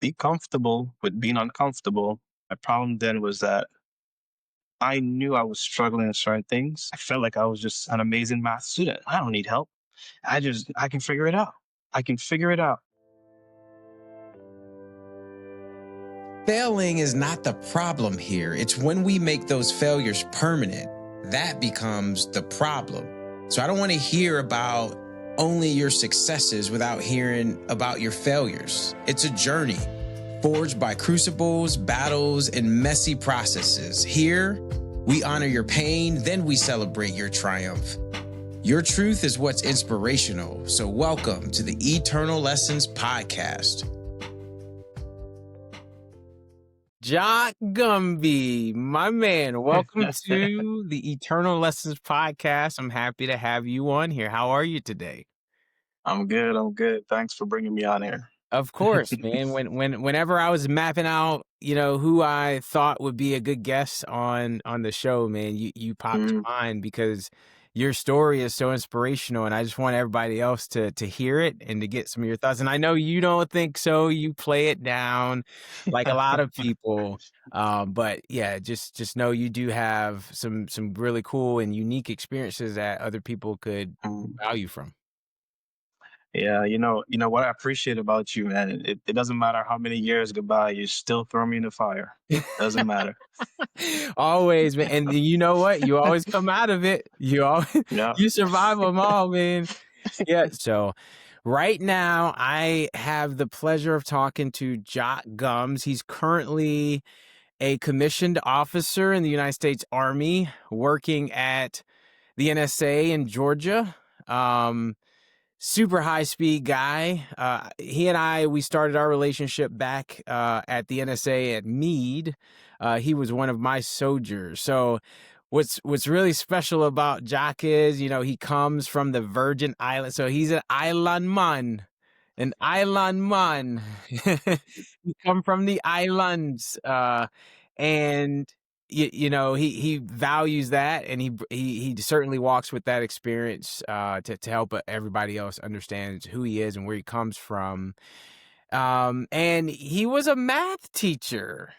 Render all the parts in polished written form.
be comfortable with being uncomfortable. My problem then was that I knew I was struggling in certain things. I felt like I was just an amazing math student. I don't need help. I can figure it out. I can figure it out. Failing is not the problem here. It's when we make those failures permanent that becomes the problem. So I don't want to hear about only your successes without hearing about your failures. It's a journey forged by crucibles, battles, and messy processes. Here, we honor your pain, then we celebrate your triumph. Your truth is what's inspirational. So welcome to the Eternal Lessons Podcast. Jacques Gumbs, my man, welcome to the Eternal Lessons Podcast. I'm happy to have you on here. How are you today? I'm good. I'm good. Thanks for bringing me on here. Of course, man. Whenever I was mapping out, who I thought would be a good guest on the show, man, you popped to Mm, mind because your story is so inspirational, and I just want everybody else to hear it and to get some of your thoughts. And I know you don't think so; you play it down like a lot of people. But yeah, just know you do have some really cool and unique experiences that other people could mm. value from. Yeah, you know what I appreciate about you, man. It doesn't matter how many years go by, you still throw me in the fire. Doesn't matter. Always, man. And you know what? You always come out of it. You always, Yeah. you survive them all, man. Yeah. So right now I have the pleasure of talking to Jacques Gumbs. He's currently a commissioned officer in the United States Army working at the NSA in Georgia. Super high speed guy. He and we started our relationship back at the NSA at Meade. He was one of my soldiers. So what's really special about Jock is, he comes from the Virgin Islands. So he's an island man. An island man. He come from the islands. And he values that, and he certainly walks with that experience to help everybody else understand who he is and where he comes from. And he was a math teacher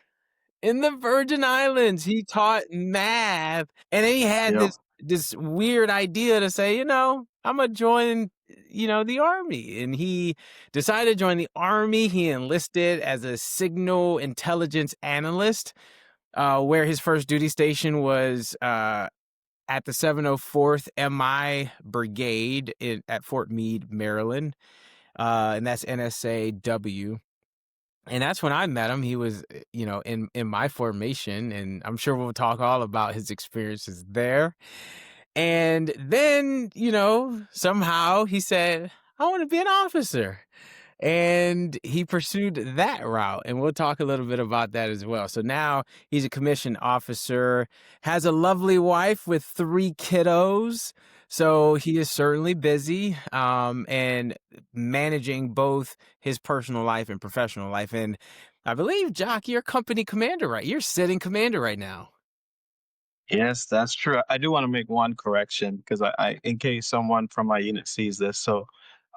in the Virgin Islands. He taught math, and then he had Yeah. this weird idea to say, I'm gonna join the army. And he decided to join the army. He enlisted as a signal intelligence analyst, where his first duty station was at the 704th MI Brigade at Fort Meade, Maryland. And that's NSAW. And that's when I met him. He was, in my formation, and I'm sure we'll talk all about his experiences there. And then, somehow he said, I want to be an officer. And he pursued that route. And we'll talk a little bit about that as well. So now he's a commissioned officer, has a lovely wife with 3 kiddos. So he is certainly busy and managing both his personal life and professional life. And I believe, Jock, you're company commander, right? You're sitting commander right now. Yes, that's true. I do want to make one correction because in case someone from my unit sees this. So,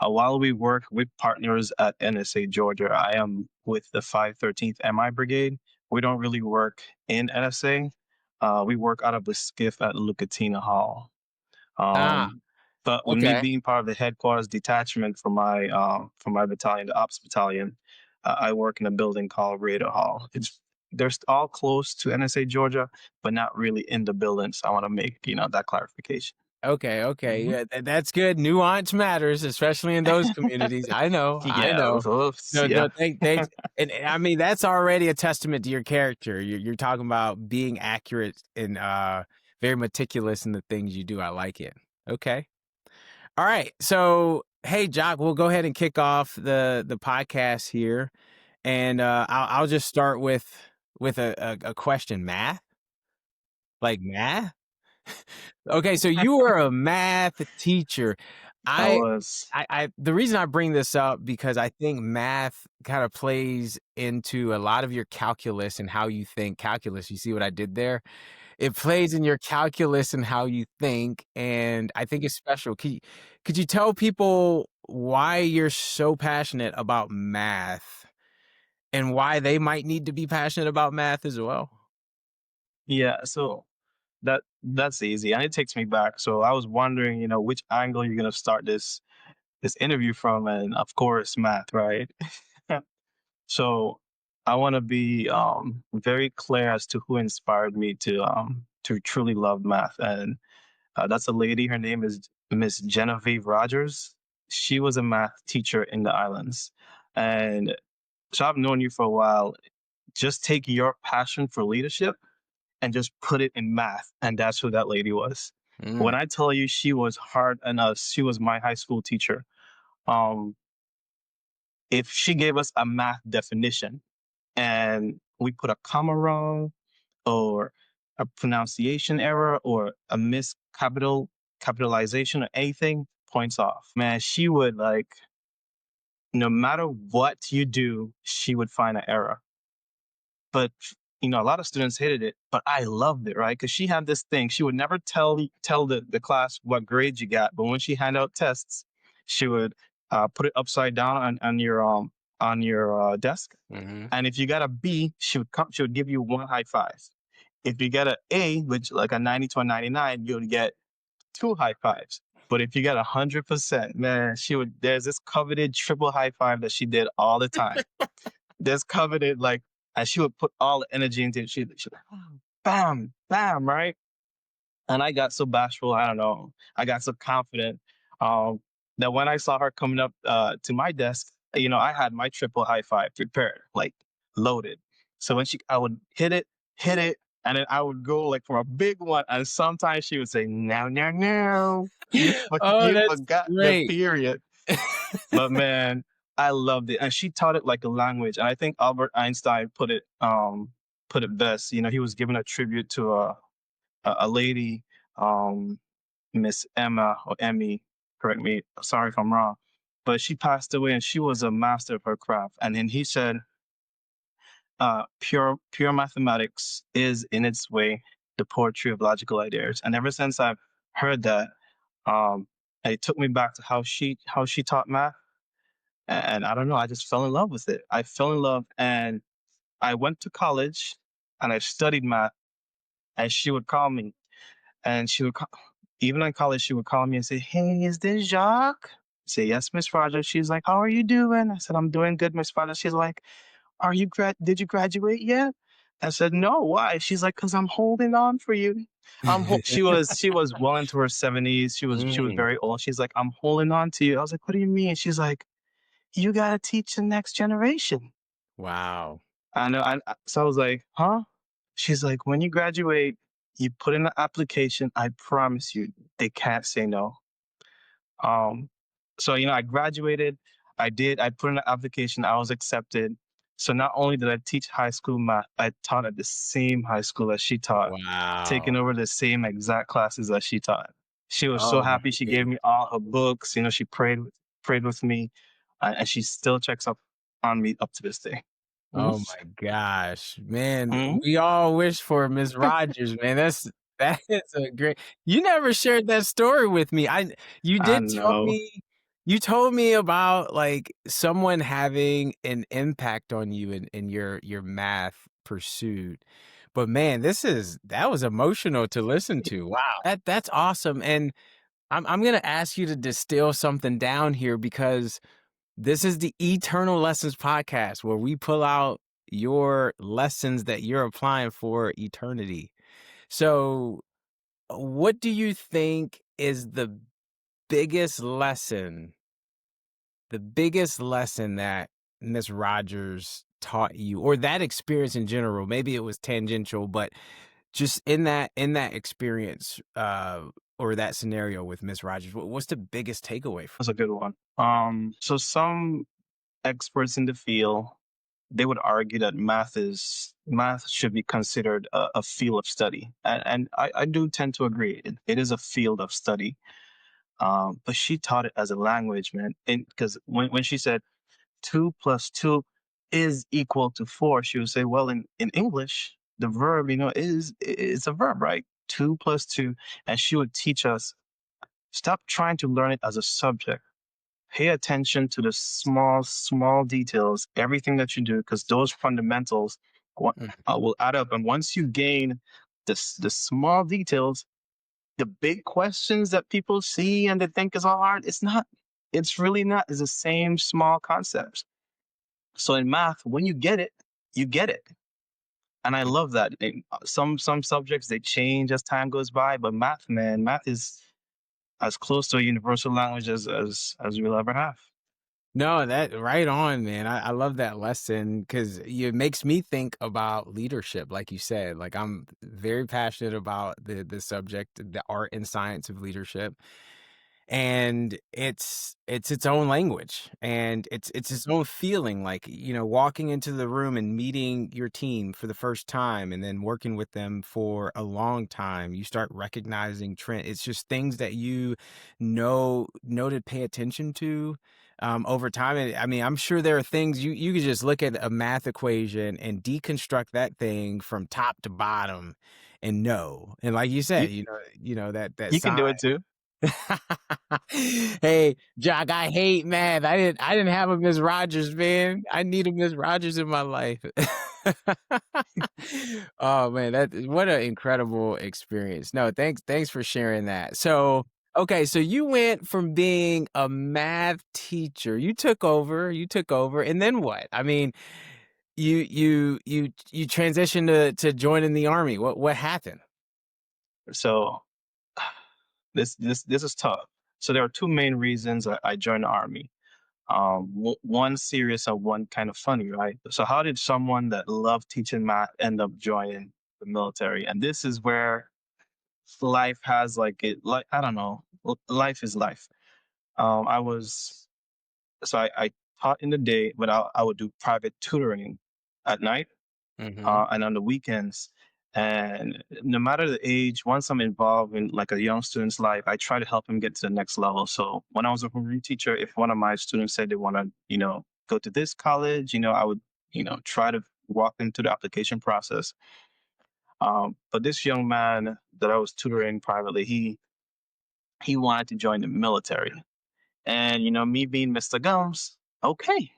while we work with partners at NSA Georgia, I am with the 513th MI Brigade. We don't really work in NSA. We work out of the skiff at Lucatina Hall. Ah, Um, but with me okay. being part of the headquarters detachment for my battalion, the Ops Battalion, I work in a building called Raider Hall. They're all close to NSA Georgia, but not really in the building. So I want to make that clarification. Okay. Mhm. Yeah, that's good. Nuance matters, especially in those communities. I know, I Yeah, know. No, yeah, no, thanks. And I mean, that's already a testament to your character. You're talking about being accurate and very meticulous in the things you do. I like it. Okay. All right. So, hey, Jock, we'll go ahead and kick off the podcast here, and I'll just start with a question. Math, like math. Okay, so you were a math teacher. I I, was. the reason I bring this up because I think math kind of plays into a lot of your calculus and how you think. Calculus, you see what I did there? It plays in your calculus and how you think, and I think it's special. Could you tell people why you're so passionate about math and why they might need to be passionate about math as well? Yeah, so that's easy, and it takes me back. So I was wondering, which angle you're gonna start this interview from, and of course, math, right? So I want to be very clear as to who inspired me to truly love math, and that's a lady. Her name is Miss Genevieve Rogers. She was a math teacher in the islands, and so I've known you for a while. Just take your passion for leadership and just put it in math, and that's who that lady was. Mm, When I tell you she was hard on us, she was my high school teacher. Um, if she gave us a math definition and we put a comma wrong or a pronunciation error or a capitalization or anything, points off. Man, she would like no matter what you do, she would find an error. But a lot of students hated it, but I loved it, right? Because she had this thing. She would never tell the class what grade you got, but when she handed out tests, she would put it upside down on your desk, mhm. and if you got a B, she would give you one high five. If you get an A, which like a 90 to a 99, you would get two high fives. But if you got 100%, man, there's this coveted triple high five that she did all the time. There's coveted like, and she would put all the energy into it. She bam, bam, right? And I got so bashful. I don't know. I got so confident um, that when I saw her coming up to my desk, I had my triple high five prepared, like loaded. So when I would hit it, and then I would go like for a big one. And sometimes she would say, "No, no, no, Oh, you that's forgot the great. period." But man, I loved it, and she taught it like a language. And I think Albert Einstein put it best. He was giving a tribute to a lady, um, Miss Emma or Emmy. Correct me. Sorry if I'm wrong, but she passed away, and she was a master of her craft. And then he said, "Pure mathematics is in its way the poetry of logical ideas." And ever since I've heard that, um, it took me back to how she taught math. And I don't know, I just fell in love with it. I fell in love, and I went to college, and I studied math, and she would call me, and even in college, she would call me and say, "Hey, is this Jacques?" I say, "Yes, Miss Rogers." She's like, "How are you doing?" I said, "I'm doing good, Miss Rogers." She's like, Did you graduate yet?" I said, "No, why?" She's like, "Cause I'm holding on for you." She was well into her 70s. She was Mm, very old. She's like, "I'm holding on to you." I was like, "What do you mean?" She's like, "You gotta teach the next generation." wow. I know. So I was like, "Huh?" She's like, "When you graduate, you put in the application. I promise you, they can't say no." Um, so I graduated. I put in an application. I was accepted. So not only did I teach high school math, I taught at the same high school as she taught, taking Wow. over the same exact classes that she taught. She was so Oh my happy. She gave goodness. me all her books. She prayed with me, and she still checks up on me up to this day. Oh Mhm. my gosh, man, Mhm. we all wish for Miss Rogers, man. That is a great. You never shared that story with me. You I did tell know. me you told me about, like, someone having an impact on you in your math pursuit, but man, that was emotional to listen to. Wow, that's awesome, and I'm gonna ask you to distill something down here because this is the Eternal Lessons podcast where we pull out your lessons that you're applying for eternity. So, what do you think is biggest lesson, the biggest lesson that Miss Rogers taught you, or that experience in general? Maybe it was tangential, but just in that experience, or that scenario with Miss Rogers, what's the biggest takeaway from? That's a good one. So some experts in the field, they would argue that math should be considered a field of study, and I do tend to agree. It is a field of study, but she taught it as a language, man. Because when she said 2 plus 2 is equal to 4, she would say, well, in English, the verb, is a verb, right? 2 plus 2, and she would teach us, stop trying to learn it as a subject. pay attention to the small details, everything that you do, because those fundamentals will add up. And once you gain the small details, the big questions that people see and they think is all hard, it's not. It's really not. It's the same small concepts. So in math, when you get it, you get it. And I love that. Some subjects they change as time goes by, but math, man, math is as close to a universal language as we'll ever have. No, that right on, man. I love that lesson because it makes me think about leadership, like you said. Like I'm very passionate about the subject, the art and science of leadership. And it's its own language and it's its own feeling, like, walking into the room and meeting your team for the first time and then working with them for a long time, you start recognizing trend. It's just things that know to pay attention to over time. And I mean, I'm sure there are things you could just look at a math equation and deconstruct that thing from top to bottom and know. And like you You said, that you can do sign. it too. Hey, Jock, I hate math. I didn't have a Miss Rogers, man. I need a Miss Rogers in my life. Oh man, what an incredible experience. No, thanks for sharing that. So, okay, so you went from being a math teacher, you took over, and then what? I mean, you transitioned to joining the army. What happened? So this is tough. So there are two main reasons I joined the army. One serious and one kind of funny, right? So how did someone that loved teaching math end up joining the military? And this is where life has like I don't know, life is life. I was I taught in the day, but I would do private tutoring at night Hmm. and on the weekends. And no matter the age, once I'm involved in like a young student's life, I try to help him get to the next level. So when I was a homeroom teacher, if one of my students said they want to, go to this college, I would, try to walk into the application process. But this young man that I was tutoring privately, he wanted to join the military. And me being Mr. Gums, okay,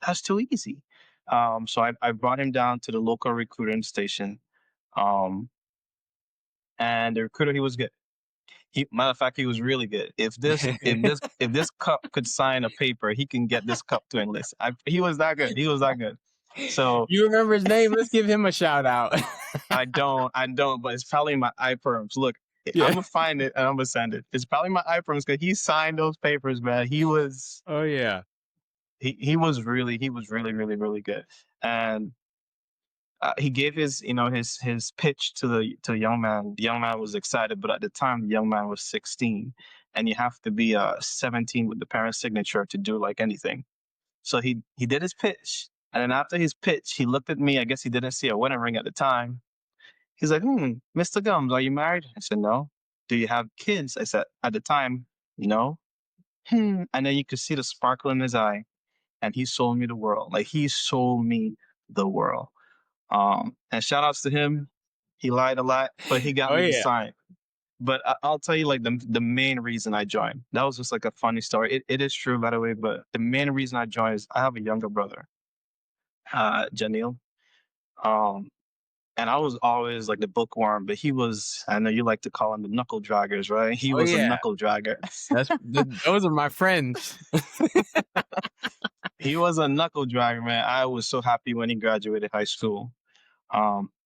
that's too easy. So I brought him down to the local recruiting station. Um, and the recruiter, he was good. Matter of fact, he was really good. If this cup could sign a paper, he can get this cup to enlist. He was that good. He was that good. So You remember his name? Let's give him a shout out. I don't, but it's probably my iPerms. Look, I'm Yeah. gonna find it and I'm gonna send it. It's probably my iPerms because he signed those papers, man. Oh yeah. He was really really really good, and he gave his pitch to the young man. The young man was excited, but at the time the young man was 16, and you have to be 17 with the parent's signature to do like anything. So he did his pitch, and then after his pitch, he looked at me. I guess he didn't see a wedding ring at the time. He's like, Mr. Gums, are you married? I said, no. Do you have kids? I said, at the time, no. And then you could see the sparkle in his eye, and he sold me the world. Like he sold me the world. And shout outs to him. He lied a lot, but he got Oh me to yeah. sign. But I'll tell you, like the main reason I joined. That was just like a funny story. It is true, by the way. But the main reason I joined is I have a younger brother, Janil. Um, and I was always like the bookworm, but he was. I know you like to call him the knuckle draggers, right? He Oh was a yeah. knuckle dragger. Those are my friends. He was a knuckle dragger, man. I was so happy when he graduated high school.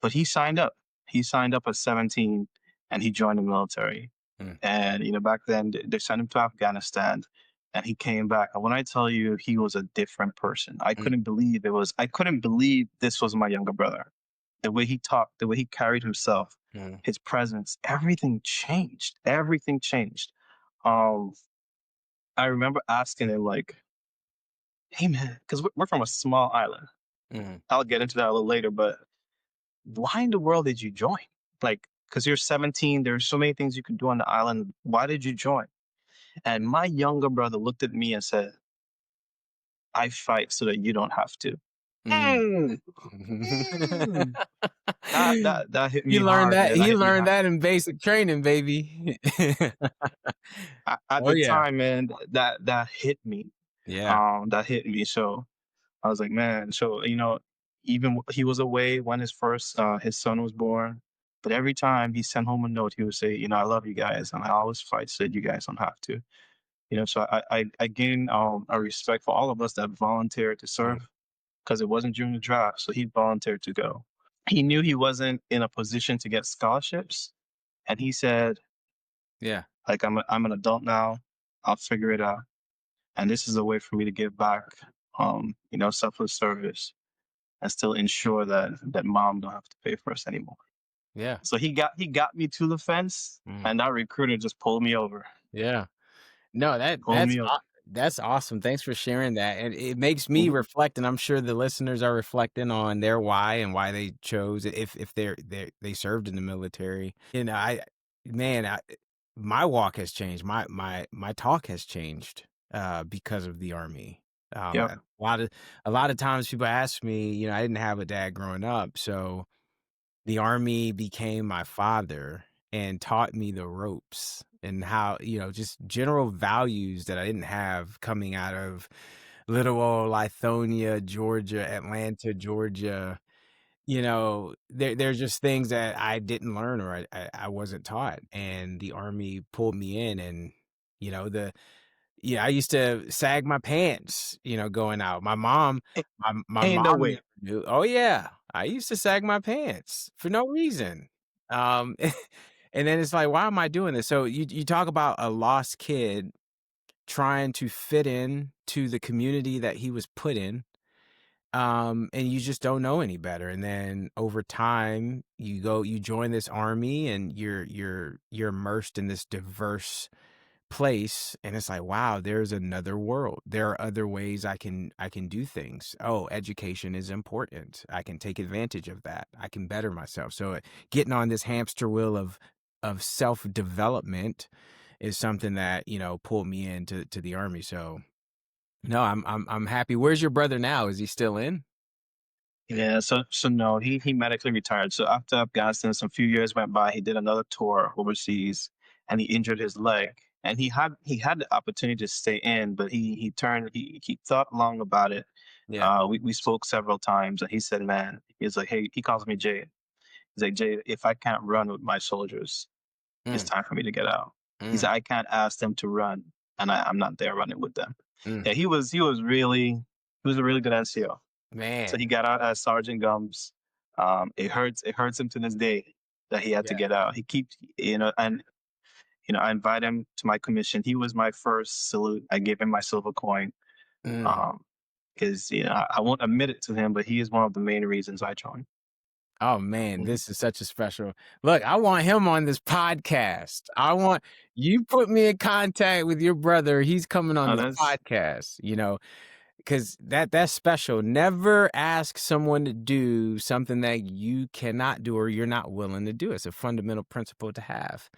But he signed up. He signed up at 17 and he joined the military. Mm, And, back then they sent him to Afghanistan and he came back. And when I tell you he was a different person, mm, I couldn't believe this was my younger brother. The way he talked, the way he carried himself, mm. his presence, everything changed. Everything changed. Um, I remember asking him, like, hey, man, because we're from a small island. Mhm. I'll get into that a little later, but why in the world did you join? Like, because you're 17, there's so many things you can do on the island. Why did you join? And my younger brother looked at me and said, I fight so that you don't have to. Mm. Mm, mm. That hit me He learned hard, that man. That he hit me learned hard. that in basic training, baby. At Oh, the yeah. time, man, that hit me. Yeah. That hit me. So I was like, man. So even he was away when his son was born, but every time he sent home a note, he would say, I love you guys, and I always fight said, you guys don't have to. So I gained a respect for all of us that volunteered to Mhm. serve because it wasn't during the draft, so he volunteered to go. He knew he wasn't in a position to get scholarships, and he said, Yeah. like, I'm an adult now, I'll figure it out, and this is a way for me to give back, selfless service and still ensure that mom don't have to pay for us anymore. Yeah. So he got me to the fence, Mm. and that recruiter just pulled me over, Yeah. No, pulled me over. that's awesome. Thanks for sharing that, and it makes me Mhm. reflect, and I'm sure the listeners are reflecting on their why and why they chose it if they served in the military. Man, my walk has changed. My talk has changed because of the Army. Yep. A lot of times people ask me, I didn't have a dad growing up, so the Army became my father and taught me the ropes and how, just general values that I didn't have coming out of little old Lithonia, Georgia, Atlanta, Georgia. There's just things that I didn't learn or I wasn't taught. And the Army pulled me in and, you know, the yeah, I used to sag my pants, going out. A- My Ain't no mom never way. knew. Oh, yeah. I used to sag my pants for no reason. Um, and then it's like, why am I doing this? So you talk about a lost kid trying to fit in to the community that he was put in, and you just don't know any better. And then over time, you join this army, and you're immersed in this diverse place, and it's like, wow, there's another world. There are other ways I can do things. Oh, education is important. I can take advantage of that. I can better myself. So getting on this hamster wheel of self-development is something that, pulled me into to the Army. So no, I'm happy. Where's your brother now? Is he still in? Yeah, so no, he medically retired. So after Afghanistan, some few years went by, he did another tour overseas and he injured his leg. And he had the opportunity to stay in, but he thought long about it. Yeah. We spoke several times and he said, man, he's like, hey, he calls me Jay. He's like, Jay, if I can't run with my soldiers, it's Mm, time for me to get out. He mm, said, I can't ask them to run and I'm not there running with them. mm. Yeah, he was a really good NCO. So he Man. got out as Sergeant Gumbs. It hurts him to this day that he had to Yeah. get out. He keeps, and I invite him to my commission. He was my first salute. I gave him my silver coin. Mm. Um, because I won't admit it to him, but he is one of the main reasons I joined. Oh man, Mhm. this is such a special look. I want him on this podcast. I want you put me in contact with your brother. He's coming on Oh, this that's podcast, because that's special. Never ask someone to do something that you cannot do or you're not willing to do. It's a fundamental principle to have.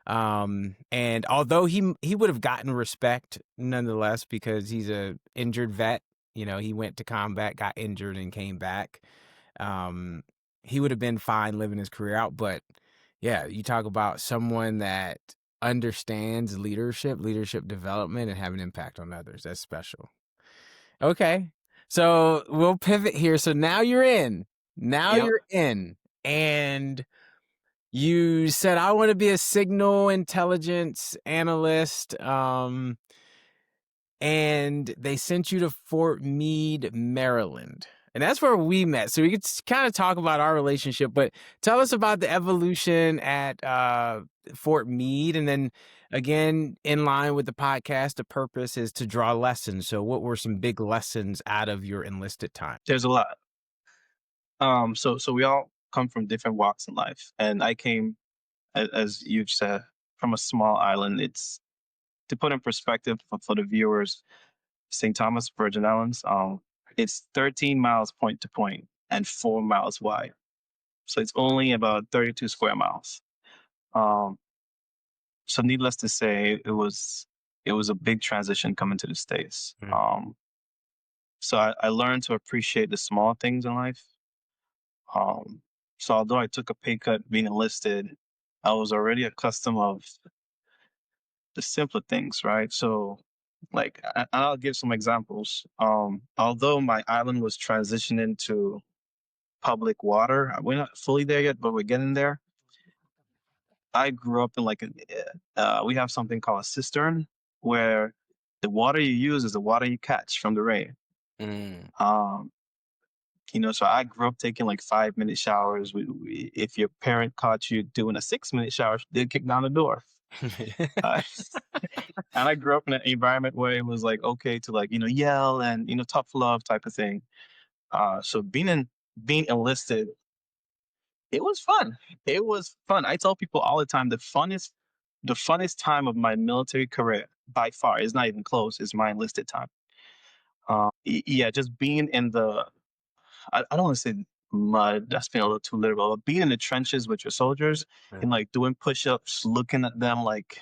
And although he would have gotten respect nonetheless because he's a injured vet, he went to combat, got injured, and came back. Um, he would have been fine living his career out, but yeah, you talk about someone that understands leadership development, and have an impact on others. That's special. Okay. So we'll pivot here. So now you're in. Now yep. you're in. And you said, I want to be a signal intelligence analyst. And they sent you to Fort Meade, Maryland. And that's where we met. So we could kind of talk about our relationship, but tell us about the evolution at Fort Meade. And then again, in line with the podcast, the purpose is to draw lessons. So what were some big lessons out of your enlisted time? There's a lot. So we all come from different walks in life, and I came, as you said, from a small island. It's to put in perspective for the viewers. St. Thomas Virgin Islands. It's 13 miles point to point and 4 miles wide. So it's only about 32 square miles. Um, so needless to say, it was a big transition coming to the States. Mm, So I learned to appreciate the small things in life. Um, so although I took a pay cut being enlisted, I was already accustomed of the simpler things, right? So, like, I'll give some examples. Although my island was transitioning to public water, we're not fully there yet, but we're getting there. I grew up in like we have something called a cistern, where the water you use is the water you catch from the rain. Mm. Um, so I grew up taking like 5 minute showers. If your parent caught you doing a 6 minute shower, they'd kick down the door. Uh, and I grew up in an environment where it was like okay to like yell and tough love type of thing. So being enlisted, it was fun. It was fun. I tell people all the time the funnest time of my military career by far is not even close is my enlisted time. Yeah, just being in the I don't want to say mud. That's been a little too literal. But being in the trenches with your soldiers Mm. and like doing push-ups, looking at them like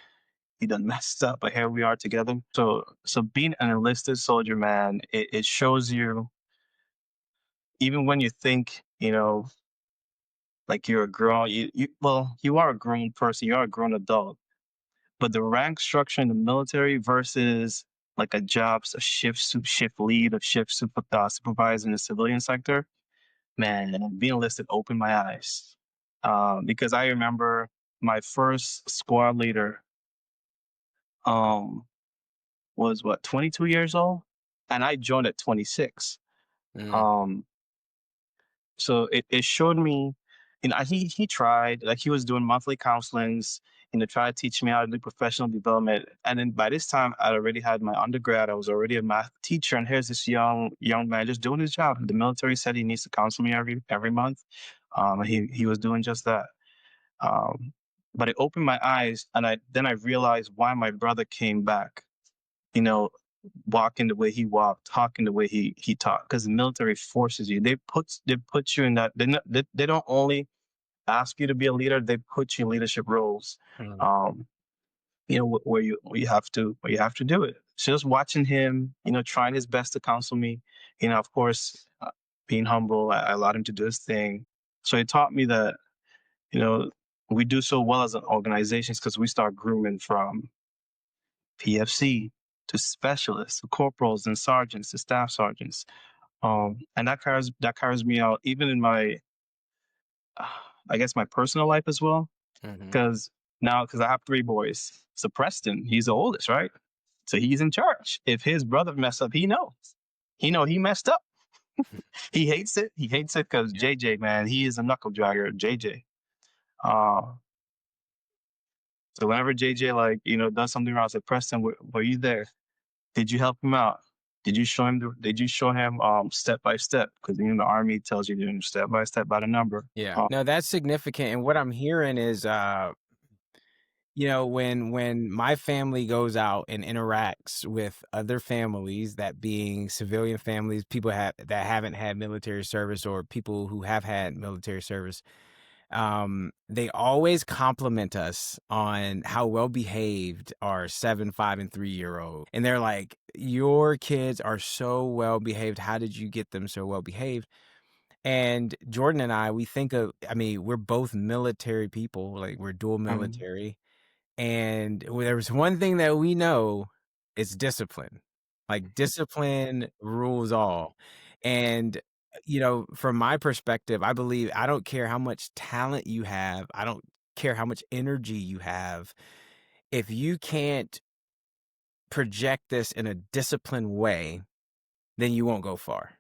he done messed up, but here we are together. So being an enlisted soldier, man, it shows you even when you think like you're a grown you are a grown person, you are a grown adult, but the rank structure in the military versus like a shift lead, a supervisor in the civilian sector, man, being enlisted opened my eyes. Because I remember my first squad leader um, was what 22 years old, and I joined at 26. Mm. Um, so it showed me, he tried like he was doing monthly counselings, tried to teach me how to do professional development. And then by this time, I'd already had my undergrad. I was already a math teacher, and here's this young man just doing his job. The military said he needs to counsel me every month. He was doing just that. Um, but it opened my eyes, and I realized why my brother came back. You know, walking the way he walked, talking the way he talked, because the military forces you. They put you in that. They don't only ask you to be a leader; they put you in leadership roles. Mm. Um, where you have to do it. So just watching him, trying his best to counsel me, of course, being humble, I allowed him to do his thing. So it taught me that you know, we do so well as an organization because we start grooming from PFC to specialists, to corporals and sergeants to staff sergeants. And that carries me out even in my, I guess, my personal life as well. Mhm. Because I have three boys. So Preston, he's the oldest, right? So he's in charge. If his brother mess up, he knows. He messed up. He hates it. He hates it because JJ, man, he is a knuckle dragger. JJ. Uh, So whenever JJ does something wrong, I say, Preston, were you there? Did you help him out? Did you show him step by step? Because the army tells you to do step by step by the number. Yeah. No, that's significant, and what I'm hearing is, when my family goes out and interacts with other families, that being civilian families, people that haven't had military service or people who have had military service, they always compliment us on how well behaved our 7, 5, and 3-year-old. And they're like, "Your kids are so well behaved. How did you get them so well behaved?" And Jordan and I, I mean, we're both military people, like we're dual Mhm. military. And there was one thing that we know, it's discipline. Like discipline rules all. And from my perspective, I believe I don't care how much talent you have, I don't care how much energy you have. If you can't project this in a disciplined way, then you won't go far.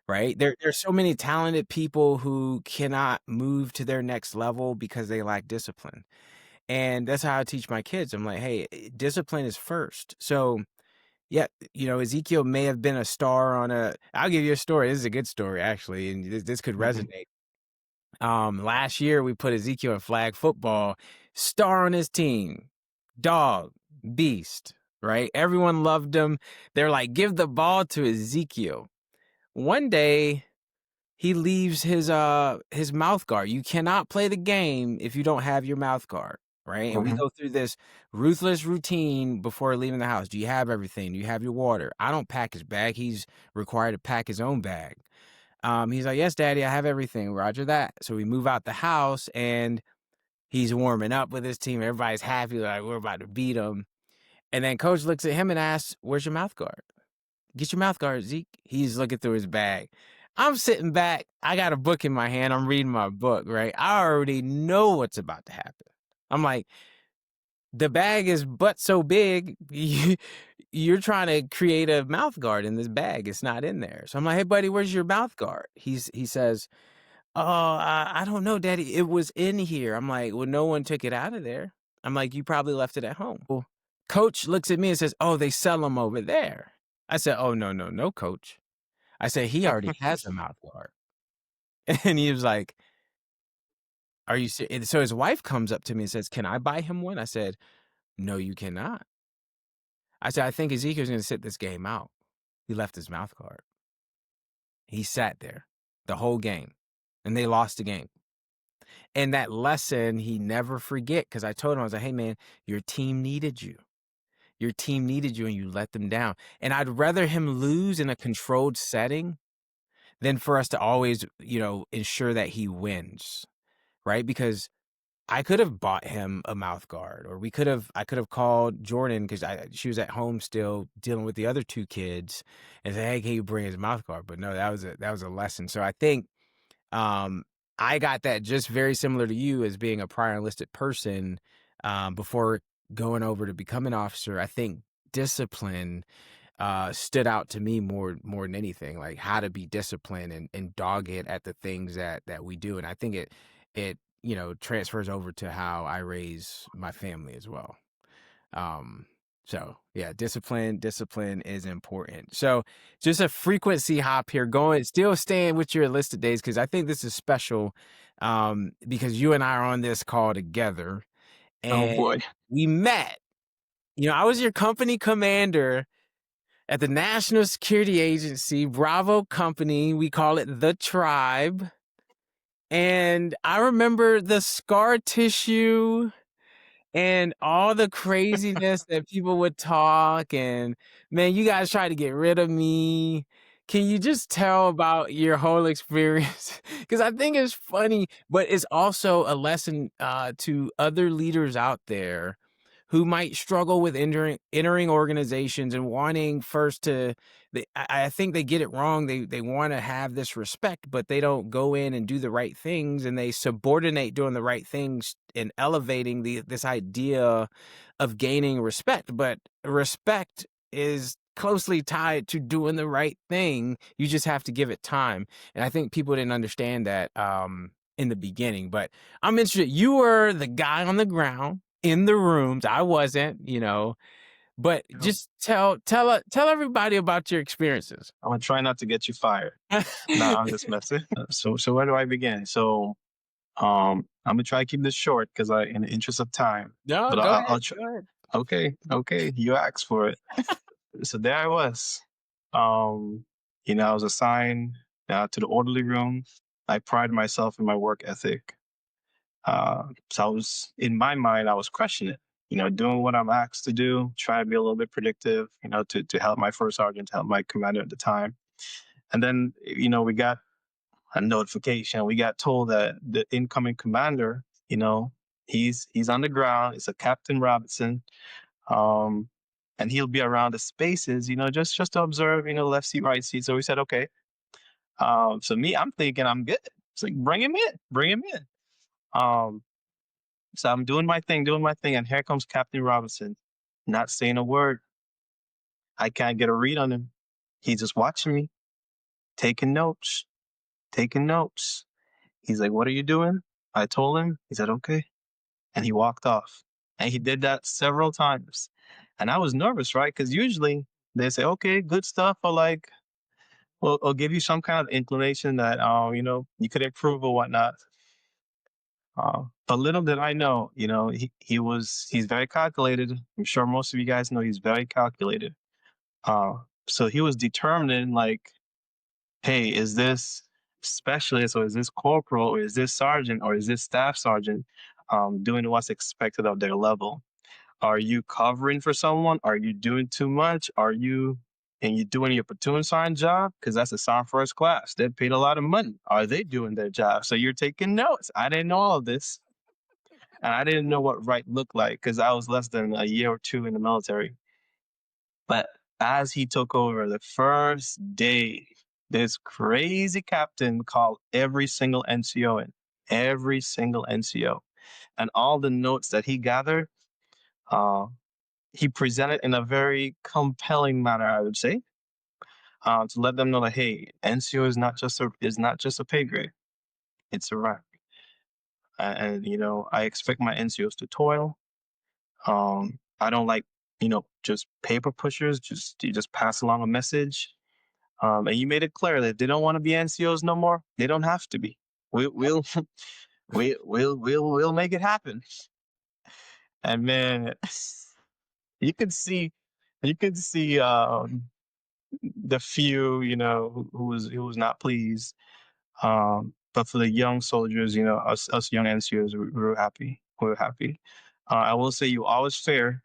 Right? There's so many talented people who cannot move to their next level because they lack discipline. And that's how I teach my kids. I'm like, "Hey, discipline is first." So, yeah, Ezekiel may have been a star on a I'll give you a story. This is a good story actually, and this could Mhm. resonate. Last year we put Ezekiel in flag football, star on his team, dog, beast, right? Everyone loved him. They're like, "Give the ball to Ezekiel." One day he leaves his mouth guard. You cannot play the game if you don't have your mouth guard, right? And we Hmm. go through this ruthless routine before leaving the house. Do you have everything? Do you have your water? I don't pack his bag. He's required to pack his own bag. He's like, yes, daddy, I have everything. Roger that. So we move out the house and he's warming up with his team. Everybody's happy, like we're about to beat them. And then coach looks at him and asks, where's your mouth guard? Get your mouth guard, Zeke. He's looking through his bag. I'm sitting back. I got a book in my hand. I'm reading my book, right? I already know what's about to happen. I'm like, the bag is but so big. You're trying to create a mouth guard in this bag. It's not in there. So I'm like, hey, buddy, where's your mouth guard? He says, oh, I don't know, daddy. It was in here. I'm like, well, no one took it out of there. I'm like, you probably left it at home. Well, coach looks at me and says, oh, they sell them over there. I said, oh, no, no, no, coach. I said, he already has a mouth guard. And he was like, are you serious? So his wife comes up to me and says, can I buy him one? I said, no, you cannot. I said, I think Ezekiel's going to sit this game out. He left his mouth guard. He sat there the whole game and they lost the game. And that lesson he never forget, because I told him, I was like, hey, man, your team needed you. Your team needed you and you let them down. And I'd rather him lose in a controlled setting than for us to always, ensure that he wins, right? Because I could have bought him a mouth guard, or I could have called Jordan because she was at home still dealing with the other two kids and say, hey, can you bring his mouth guard? But no, that was a lesson. So I think um, I got that just very similar to you as being a prior enlisted person before going over to become an officer. I think discipline stood out to me more than anything, like how to be disciplined and dog it at the things that we do. And I think it transfers over to how I raise my family as well. Um, so yeah, discipline is important. So just a frequency hop here, still staying with your enlisted days, because I think this is special because you and I are on this call together Oh and boy. we met. I was your company commander at the National Security Agency, Bravo Company. We call it the Tribe. And I remember the scar tissue and all the craziness that people would talk. And man, you guys tried to get rid of me. Can you just tell about your whole experience? Because I think it's funny, but it's also a lesson to other leaders out there who might struggle with entering organizations and wanting first to. I think they get it wrong. They want to have this respect, but they don't go in and do the right things, and they subordinate doing the right things and elevating this idea of gaining respect. But respect is closely tied to doing the right thing. You just have to give it time, and I think people didn't understand that in the beginning. But I'm interested. You were the guy on the ground in the rooms. I wasn't, but You know, just tell everybody about your experiences. I'm gonna try not to get you fired. No, I'm just messing. So where do I begin? So I'm gonna try to keep this short because in the interest of time. No, But go ahead. I'll try. Go ahead. Okay, okay, you asked for it. So there I was. Um, I was assigned to the orderly room. I pride myself in my work ethic. So I was, in my mind, I was crushing it. Doing what I'm asked to do, try to be a little bit predictive. To help my first sergeant, to help my commander at the time. And then, we got a notification. We got told that the incoming commander, he's on the ground. It's a Captain Robinson, um, and he'll be around the spaces, just to observe, left seat, right seat. So we said, okay. So me, I'm thinking I'm good. It's like bring him in, bring him in. Um, so I'm doing my thing, and here comes Captain Robinson, not saying a word. I can't get a read on him. He's just watching me, taking notes, taking notes. He's like, "What are you doing?" I told him. He said, "Okay," and he walked off. And he did that several times, and I was nervous, right? Because usually they say, "Okay, good stuff," or like, or give you some kind of inclination that, you could improve or whatnot. But little did I know, he's very calculated. I'm sure most of you guys know he's very calculated. Uh, so he was determining, like, hey, is this specialist or is this corporal or is this sergeant or is this staff sergeant? doing what's expected of their level. Are you covering for someone? Are you doing too much? And you doing your platoon sergeant job? Because that's a sergeant first class. They're paid a lot of money. Are they doing their job? So you're taking notes. I didn't know all of this. And I didn't know what right looked like because I was less than a year or two in the military. But as he took over the first day, this crazy captain called every single NCO in, every single NCO. And all the notes that he gathered, uh, he presented in a very compelling manner, I would say, to let them know that hey, NCO is not just a pay grade; it's a rank. And you know, I expect my NCOs to toil. I don't like just paper pushers. Just you just pass along a message. And you made it clear that if they don't want to be NCOs no more, they don't have to be. We'll we'll make it happen. And man, you could see you could see the few, who was not pleased. But for the young soldiers, us young NCOs, we were happy. We were happy. I will say you always fair.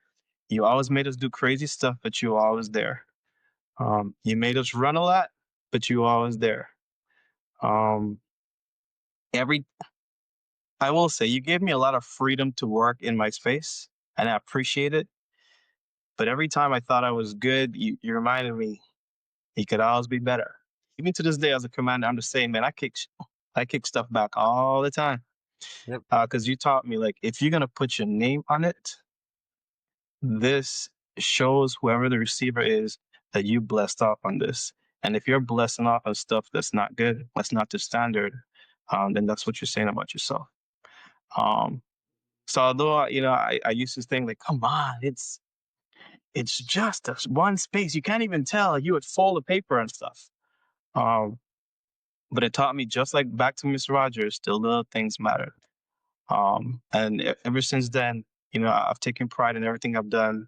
You always made us do crazy stuff, but you were always there. You made us run a lot, but you were always there. Um, every I will say you gave me a lot of freedom to work in my space, and I appreciate it. But every time I thought I was good, you reminded me he could always be better. Even to this day, as a commander, I'm the same man. I kick stuff back all the time Yep. because you taught me like if you're gonna put your name on it, this shows whoever the receiver is that you blessed off on this. And if you're blessing off on stuff that's not good, that's not the standard, then that's what you're saying about yourself. Um, so although I used to think like, come on, it's just a one space. You can't even tell. You would fold the paper and stuff. Um, but it taught me just like back to Miss Rogers, the little things matter. And ever since then, I've taken pride in everything I've done.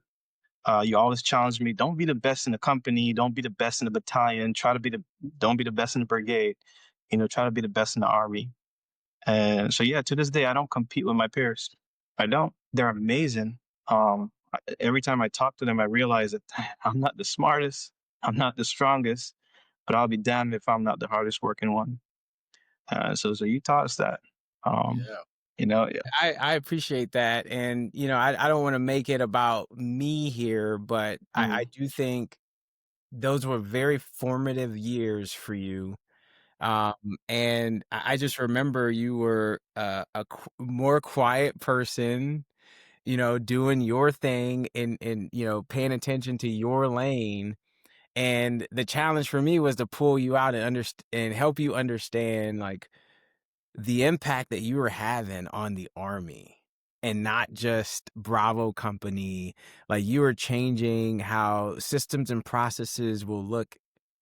You always challenge me. Don't be the best in the company. Don't be the best in the battalion. Don't be the best in the brigade. Try to be the best in the army. And so, yeah, to this day, I don't compete with my peers. I don't. They're amazing. Every time I talk to them, I realize that I'm not the smartest. I'm not the strongest, but I'll be damned if I'm not the hardest working one. So you taught us that. Um, Yeah. yeah. I appreciate that. And, I don't want to make it about me here, but I Mm, do think those were very formative years for you. Um, and I just remember you were more quiet person, doing your thing and, paying attention to your lane. And the challenge for me was to pull you out and help you understand like the impact that you were having on the Army and not just Bravo Company. Like you were changing how systems and processes will look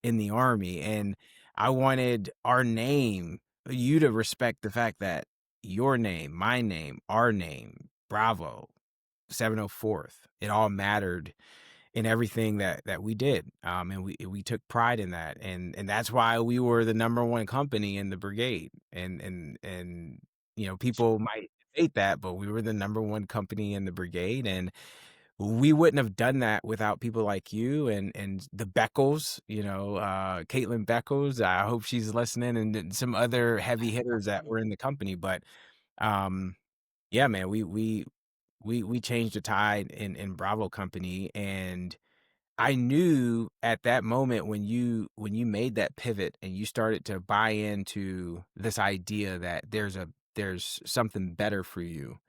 in the Army. And I wanted our name, you to respect the fact that your name, my name, our name, Bravo, 704th, it all mattered in everything that we did. And we took pride in that. And that's why we were the number one company in the brigade. And people might debate that, but we were the number one company in the brigade. And we wouldn't have done that without people like you and the Beckles, Caitlin Beckles. I hope she's listening, and then some other heavy hitters that were in the company. But um, yeah, man, we changed the tide in Bravo Company. And I knew at that moment when you made that pivot and you started to buy into this idea that there's something better for you,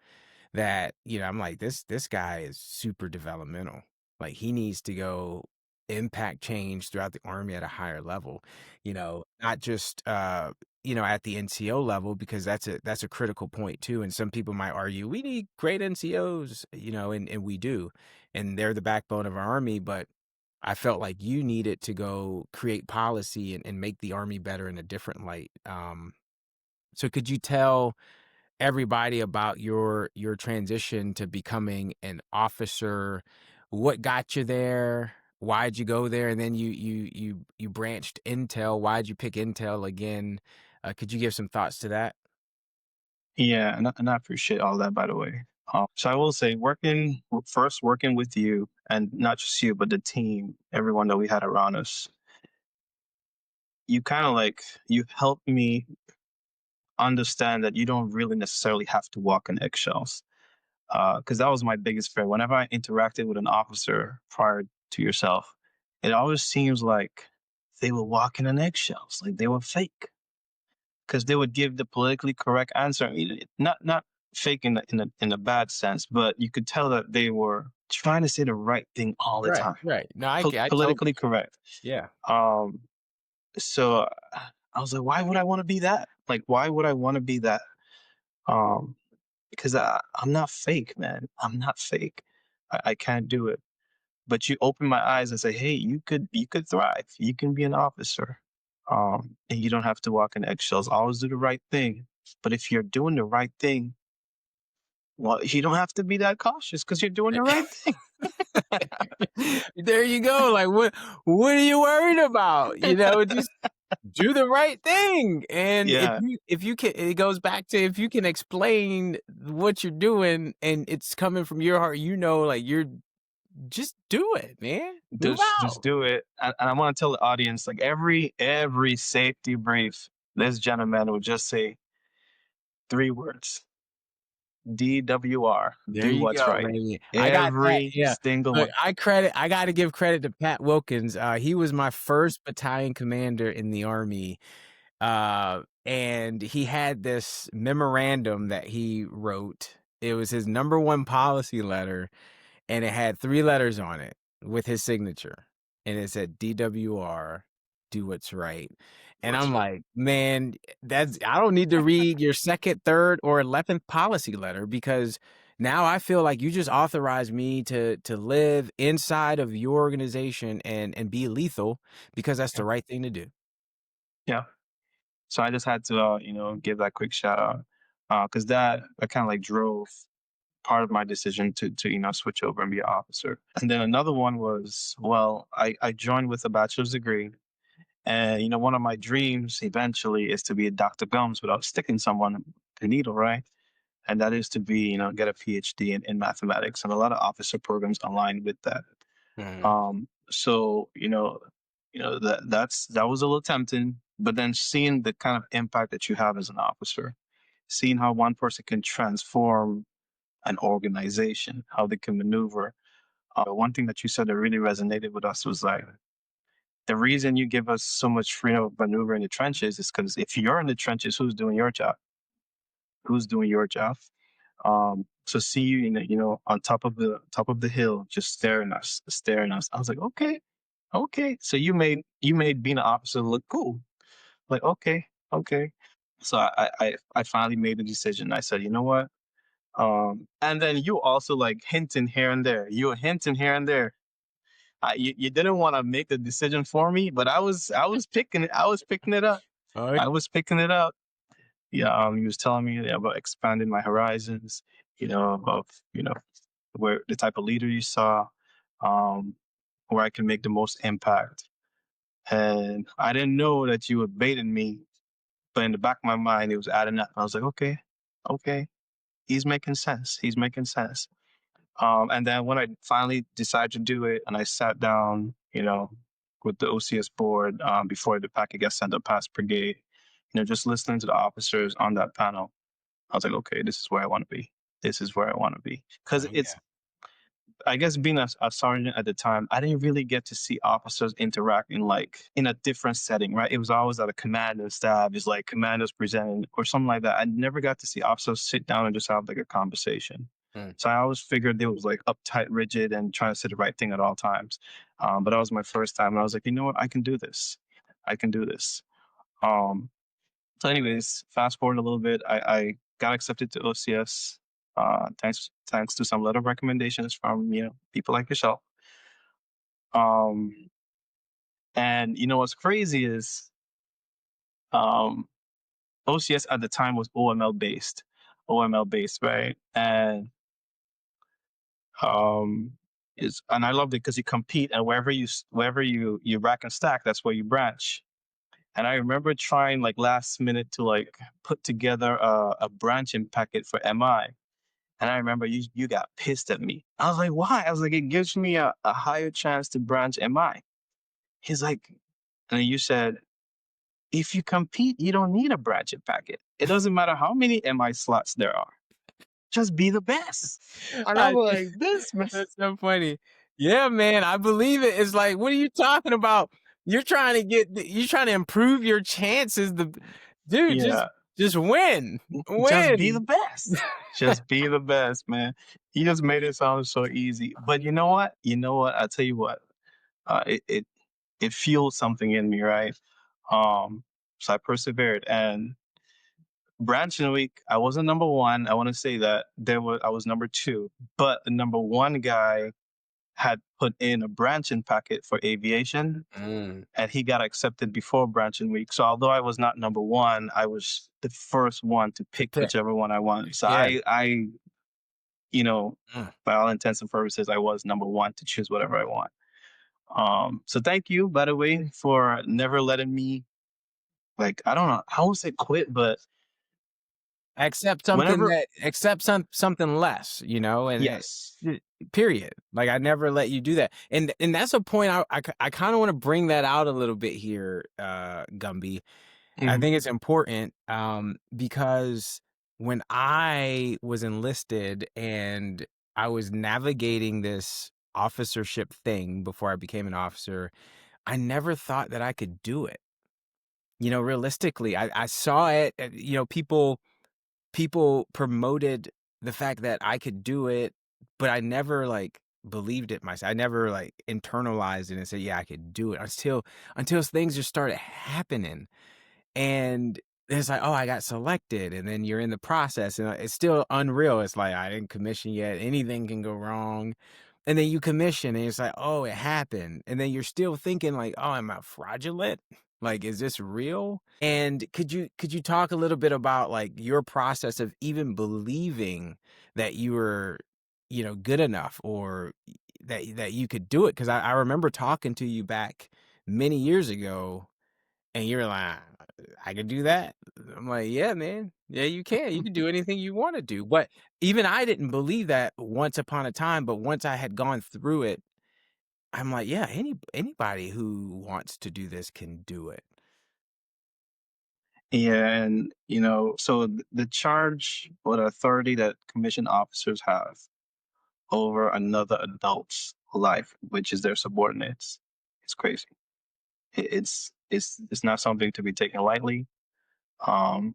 that, I'm like, this guy is super developmental. Like he needs to go impact change throughout the Army at a higher level, not just at the NCO level, because that's a critical point too. And some people might argue we need great NCOs, and we do, and they're the backbone of our Army. But I felt like you needed to go create policy and make the Army better in a different light. So could you tell everybody about your transition to becoming an officer? What got you there? Why'd you go there? And then you branched Intel. Why'd you pick Intel again? Could you give some thoughts to that? Yeah, and I appreciate all that, by the way. So I will say, working with you, and not just you, but the team, everyone that we had around us, you kind of like you helped me understand that you don't really necessarily have to walk on eggshells. Because that was my biggest fear. Whenever I interacted with an officer prior to yourself, it always seems like they were walking on eggshells, like they were fake. Because they would give the politically correct answer. I mean, not fake in a bad sense, but you could tell that they were trying to say the right thing all the Right, time, right. No, I totally politically correct. yeah. Um, so I was like, why would I want to be that? Like, why would I want to be that? Um, because I'm not fake, man. I'm not fake. I can't do it. But you open my eyes and say, hey, you could thrive. You can be an officer. And you don't have to walk in eggshells. Always do the right thing. But if you're doing the right thing, well, you don't have to be that cautious because you're doing the right thing. There you go. Like, what are you worried about? You know, just do the right thing. And Yeah, if you can, it goes back to if you can explain what you're doing and it's coming from your heart, you know, like you're just do it, man. Move just out. do it. And I want to tell the audience, like every safety brief, this gentleman will just say three words: DWR. There Do you what's go, right. baby. I got that. Every Yeah. single Look, one. I got to give credit to Pat Wilkins. He was my first battalion commander in the Army. And he had this memorandum that he wrote. It was his number one policy letter, and it had 3 letters on it with his signature, and it said DWR, do what's right. Do And what's I'm right. like, "Man, that's I don't need to read your 2nd, 3rd, or 11th policy letter because now I feel like you just authorized me to live inside of your organization and be lethal because that's Yeah. the right thing to do." Yeah. So I just had to, give that quick shout out, because that kind of like drove part of my decision to switch over and be an officer. And then another one was, well, I joined with a bachelor's degree, and one of my dreams eventually is to be a Dr. Gumbs without sticking someone the needle, right? And that is to be, get a PhD in mathematics, and a lot of officer programs align with that. Mhm. So that was a little tempting, but then seeing the kind of impact that you have as an officer, seeing how one person can transform an organization, how they can maneuver. One thing that you said that really resonated with us was like the reason you give us so much freedom of maneuver in the trenches is because if you're in the trenches, who's doing your job? Who's doing your job? So see you, on top of the hill, just staring us. I was like, okay, okay. So you made being an officer look cool. Like, okay, okay. So I finally made the decision. I said, you know what? And then you also like hinting here and there. You were hinting here and there. You didn't want to make the decision for me, but I was picking it. I was picking it up. Oh, I was picking it up. Yeah. He was telling me about expanding my horizons. About where the type of leader you saw, um, where I can make the most impact. And I didn't know that you were baiting me, but in the back of my mind, it was adding up. I was like, okay, okay, he's making sense. He's making sense. And then when I finally decided to do it, and I sat down, with the OCS board before the packet gets sent up past brigade, just listening to the officers on that panel, I was like, okay, this is where I want to be. This is where I want to be. Because yeah. I guess being a sergeant at the time, I didn't really get to see officers interacting like in a different setting, right? It was always at a command and staff, it's like commanders presenting or something like that. I never got to see officers sit down and just have like a conversation. Mm. So I always figured they was like uptight, rigid, and trying to say the right thing at all times. But that was my first time, and I was like, you know what? I can do this. I can do this. Um, so, anyways, fast forward a little bit. I got accepted to OCS. Thanks to some letter of recommendations from people like yourself. Um, and what's crazy is um, OCS at the time was OML based, right? And I loved it because you compete, and wherever you rack and stack, that's where you branch. And I remember trying like last minute to like put together a branching packet for MI. And I remember you got pissed at me. I was like, why? I was like, it gives me a higher chance to branch MI. He's like, and then you said, if you compete, you don't need a branching packet. It doesn't matter how many MI slots there are. Just be the best. And I'm I like, this man. That's so funny. Yeah, man, I believe it. It's like, what are you talking about? You're trying to improve your chances. The dude, Yeah, just win, just be the win. best. Just be the best, man. He just made it sound so easy. But you know what? You know what? I tell you what. It fueled something in me, right? So I persevered, and branching week, I wasn't number one. I want to say that I was number two, but the number one guy had put in a branching packet for aviation, Mm, and he got accepted before branching week. So although I was not number one, I was the first one to to pick pick. whichever one I wanted. So Yeah. you know, Mm. by all intents and purposes, I was number one to choose whatever I want. So thank you, by the way, for never letting me, like, I don't know, I won't say quit, but whenever, Accept something less, and yes. period. Like I never let you do that. And that's a point I kind of want to bring that out a little bit here, Gumby. I Mhm. think it's important because when I was enlisted and I was navigating this officership thing before I became an officer, I never thought that I could do it. Realistically, I saw it, people promoted the fact that I could do it, but I never like believed it myself. I never like internalized it and said, yeah, I could do it until things just started happening. And it's like, oh, I got selected. And then you're in the process and it's still unreal. It's like, I didn't commission yet. Anything can go wrong. And then you commission and it's like, oh, it happened. And then you're still thinking like, oh, am I fraudulent? Like, is this real? And could you talk a little bit about like your process of even believing that you were, good enough or that you could do it? Because I remember talking to you back many years ago and you're like, I can do that. I'm like, yeah, man. Yeah, you can. You can do anything you want to do. But even I didn't believe that once upon a time. But once I had gone through it, I'm like, yeah, anybody who wants to do this can do it. Yeah, and so the charge or the authority that commissioned officers have over another adult's life, which is their subordinates, it's crazy. It's not something to be taken lightly. Um,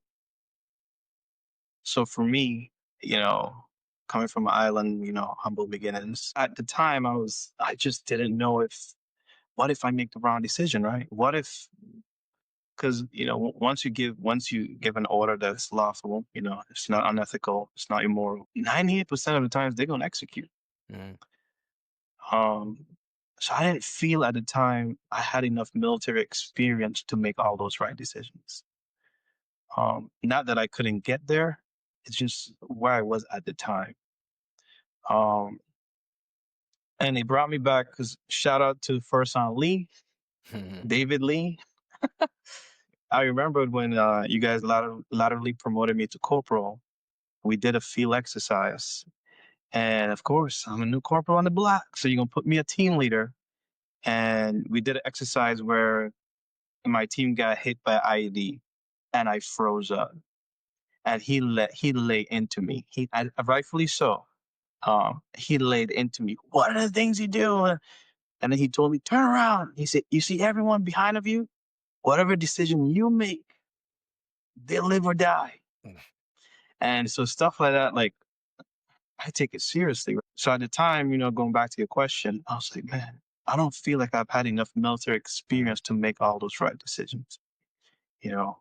so for me, you know, coming from an island, humble beginnings. At the time, I just didn't know if what if I make the wrong decision, right? What if because once you give an order that's lawful, it's not unethical, it's not immoral. 98% of the times they're gonna execute. Mm. Um, so I didn't feel at the time I had enough military experience to make all those right decisions. Not that I couldn't get there, it's just where I was at the time. Um, and they brought me back because shout out to First on Lee, David Lee. I remembered when you guys laterally promoted me to corporal. We did a field exercise. And of course, I'm a new corporal on the block. So you're going to put me a team leader. And we did an exercise where my team got hit by IED and I froze up. And he lay into me. Rightfully so. He laid into me. What are the things you do? And then he told me, turn around. He said, you see everyone behind of you? Whatever decision you make, they live or die. And so stuff like that, like I take it seriously. So at the time, going back to your question, I was like, man, I don't feel like I've had enough military Mm. experience to make all those right decisions. You know,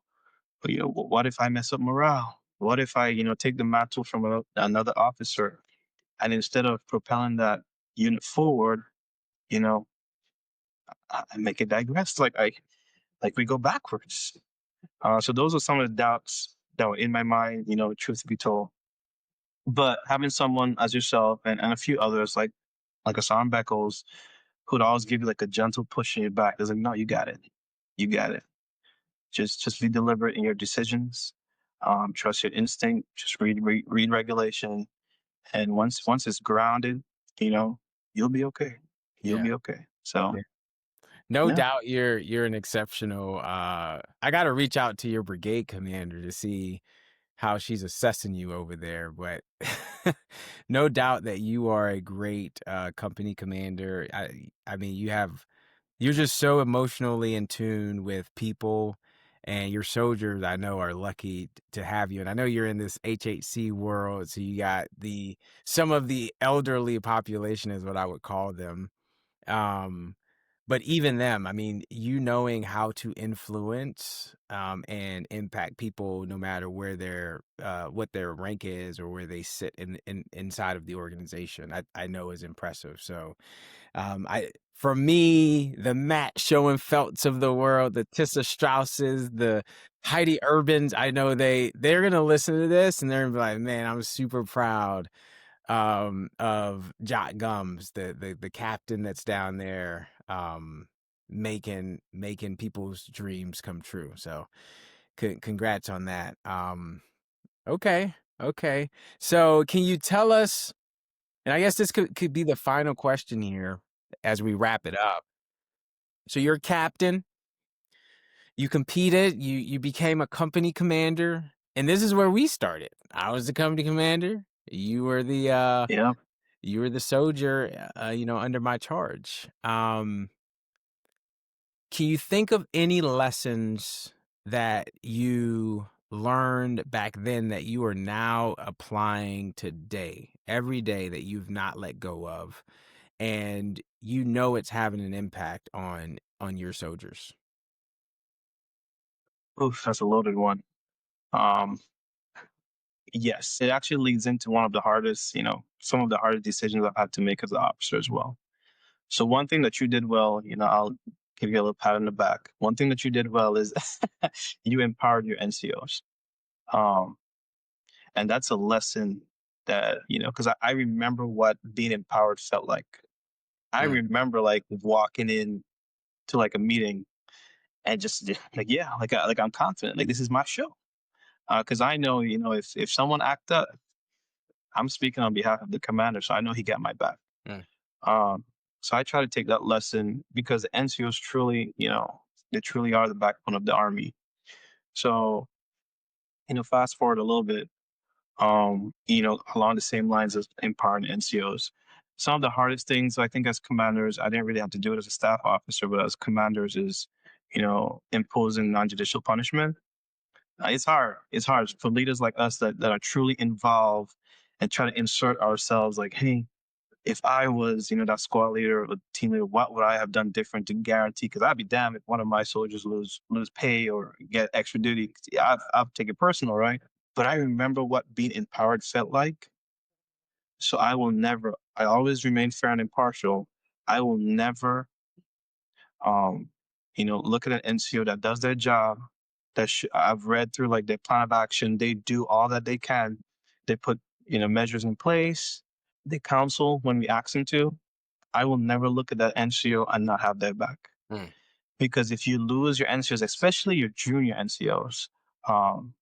what if I mess up morale? What if I, take the mantle from another officer, and instead of propelling that unit forward, you know, I make it digress. Like we go backwards. So those are some of the doubts that were in my mind. Truth be told, but having someone as yourself and a few others like Hassan Beckles who'd always give you like a gentle push in your back. It's like, no, you got it. You got it. Just be deliberate in your decisions. Trust your instinct. Just read regulation, and once it's grounded, you know, you'll be okay. You'll Yeah. be okay. So Yeah. No yeah, doubt you're an exceptional, I gotta reach out to your brigade commander to see how she's assessing you over there, but no doubt that you are a great, company commander. I mean, you're just so emotionally in tune with people, and your soldiers, I know, are lucky to have you, and I know you're in this HHC world, so you got some of the elderly population is what I would call them, um, but even them, I mean, you knowing how to influence, and impact people no matter where what their rank is or where they sit inside of the organization, I know is impressive. So, for me, the Matt Schoenfelds of the world, the Tissa Strausses, the Heidi Urbans, I know they're gonna listen to this and they're gonna be like, man, I'm super proud of Jacques Gumbs, the captain that's down there, making people's dreams come true. So congrats on that. Okay, okay. So can you tell us, and I guess this could be the final question here as we wrap it up. So you're a captain, you competed, you became a company commander, and this is where we started. I was the company commander. You were yeah. the soldier, under my charge. Can you think of any lessons that you learned back then that you are now applying today, every day, that you've not let go of, and you know it's having an impact on your soldiers? Oof, that's a loaded one. Um, yes, it actually leads into one of the hardest, some of the hardest decisions I've had to make as an officer as well. So one thing that you did well, I'll give you a little pat on the back. One thing that you did well is you empowered your NCOs. Um, and that's a lesson that, because I remember what being empowered felt like. I Mm, remember like walking in to like a meeting and just like, yeah, like I'm confident, like this is my show. Because I know, if someone act up, I'm speaking on behalf of the commander, so I know he got my back. mm, Um, so I try to take that lesson because the NCOs truly, they truly are the backbone of the army. So, fast forward a little bit, along the same lines as empowering NCOs. Some of the hardest things I think as commanders, I didn't really have to do it as a staff officer, but as commanders is, imposing non-judicial punishment. It's hard. It's hard for leaders like us that are truly involved and try to insert ourselves like, hey, if I was, that squad leader or team leader, what would I have done different to guarantee? Because I'd be damned if one of my soldiers lose pay or get extra duty. 'Cause, yeah, I've take it personal, right? But I remember what being empowered felt like. So I will never. I always remain fair and impartial. I will never, um, look at an NCO that does their job. I've read through like their plan of action. They do all that they can. They put measures in place. They counsel when we ask them to. I will never look at that NCO and not have their back. mm, Because if you lose your NCOs, especially your junior NCOs, um,